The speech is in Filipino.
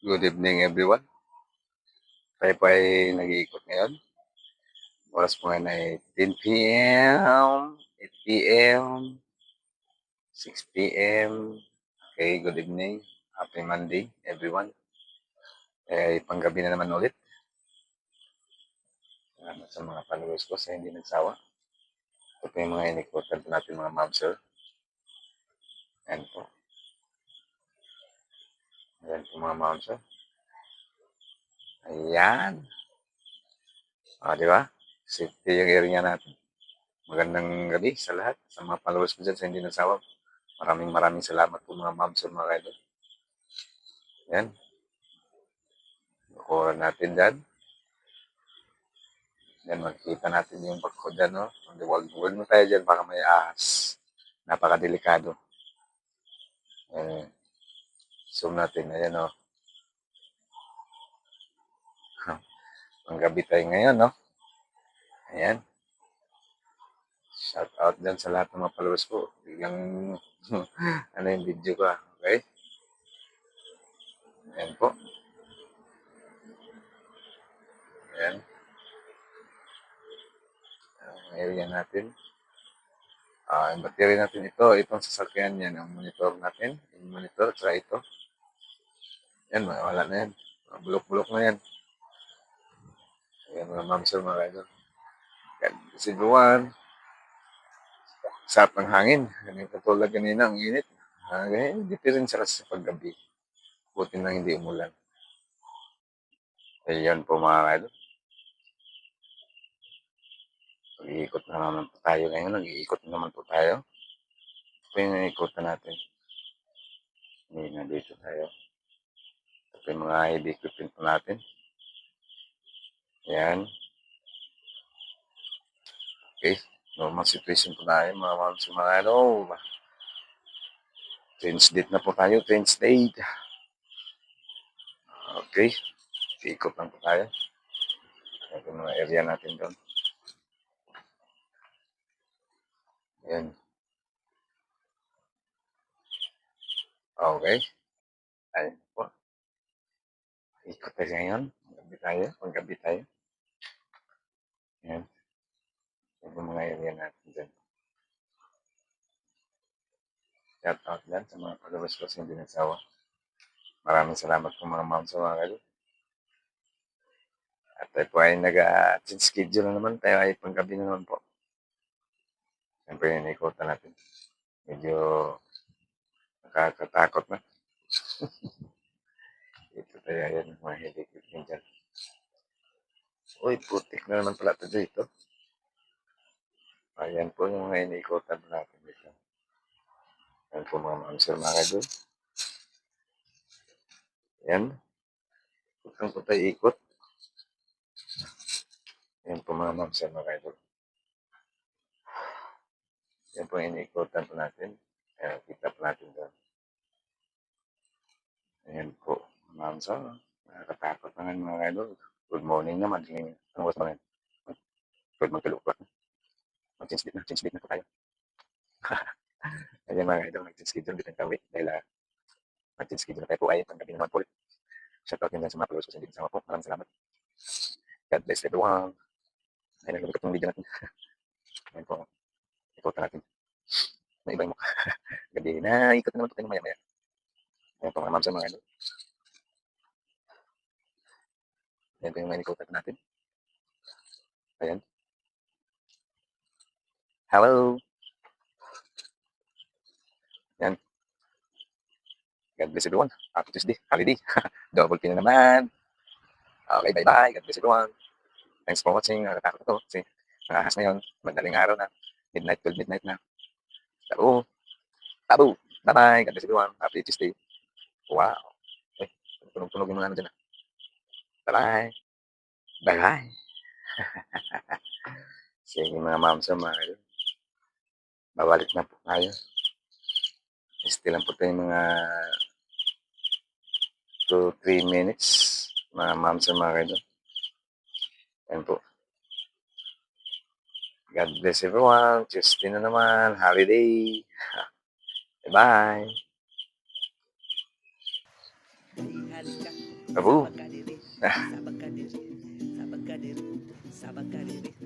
Good evening everyone. Tayo po ay nag-iikot ngayon. Oras po ngayon ay 10 PM, 8 PM, 6 PM. Okay, good evening. Happy Monday everyone. Panggabi na naman ulit. Salamat sa mga followers ko sa hindi nagsawa. Ito po yung mga inikotan po natin mga ma'am sir. Ayan po. Ayan po mga ma'am sir. Ayan. Di ba? Safety yung area natin. Magandang gabi sa lahat. Sa mga followers ko dyan sa hindi nagsawa. Maraming salamat po mga ma'am sir mga idol. Yan. Kuha natin dyan. Yan, makikita natin yung barcode dyan, no? Huwag mo tayo dyan, baka may ahas. Napakadelikado. Zoom natin. Ayan, no? Ang gabi tayo ngayon, no? Ayan. Shout out dyan sa lahat ng mga followers ko. Biglang, ano yung video ko, okay? Ayan po. Ayan. Ang area natin. Yung battery natin itong sasakyan yan, ang monitor natin. Yung monitor, try ito. Yan, wala na yan. Bulok-bulok na yan. Ayan, mga ma'am sir, mga idol. Kasi buwan, sarap ng hangin. Katulad kanina, ang init. Different siya sa paggabi. Buti na hindi umulan. Ayan po mga idol. Nag-iikot na naman po tayo ngayon. Nag-iikot naman po tayo. Ito yung nag-iikotan natin. Hindi na dito tayo. Ito yung mga heavy equipment po natin. Ayan. Okay. Normal situation po tayo mga idol. Change date na po tayo. Change date. Okay. Ikot lang po tayo. Ito yung mga area natin doon. Ayan. Okay. Ayan po. Ikot tayo ngayon. Paggabi tayo. Ayan. Ito yung mga area natin dyan. Shout out dyan sa mga followers ko sa hindi nagsawa. Maraming salamat po mga ma'am sa mga kayo. At tayo po ay nag-change schedule na naman. Tayo ay panggabi na naman po. Siyempre yung ikotan natin. Medyo nakakatakot na. Ito tayo ayan. Mga heavy equipment dyan. Uy, putik na naman pala ito dito. Ayan po yung mga inikotan natin dito. Ayan po mga ma'am sir mga kayo. Ayan. Ikot po tayo ikot. Ayan po mga ma'am sir mga kayo. Yan po yung iniikotan po natin. Kita po natin doon. Ayan po. Ma'am sir. Nakakatakot naman mga idol. Good morning naman. Anong oras ba ngayon? Pwede magkalukot. Mag-change date na po tayo. Ayan mga idol. Mag-change schedule dito ang kawi. Dahil mag-change schedule na tayo po ay panggabi naman po. Shoutout din sa mga followers ko sa hindi kasama po. Maraming salamat. God bless everyone. Ay, naglumikat yung video natin. Ayan po. Ikotan natin. Na iba yung mukha. Gabi na. Ikot na naman po tayo maya-maya. Ayan po mga ma'am sa mga idol. Ayan po yung mga ikotan natin. Ayan. Hello. Yan. God bless everyone. Happy Tuesday. Holiday. Double pin na naman. Okay, bye-bye. God bless everyone. Thanks for watching. Nakatakot ito. Kasi nakahas ngayon. Madaling araw na. Midnight, 12 midnight na. Tabu. Tabu. Bye-bye. God bless everyone. Happy Tuesday. Wow. Eh, tunog-tunog yung mga ano dyan. Bye-bye. Bye-bye. Sige mga ma'am sa mga kayo. Babalik na po tayo. Still lang po tayo mga 2-3 minutes. Mga ma'am sa mga kayo. Ayan po. God bless everyone. Tuesday na naman. Holiday. Bye-bye. Halika. Abo. Sabag ka diri, sabag ka diri, sabag ka diri, sabag ka diri.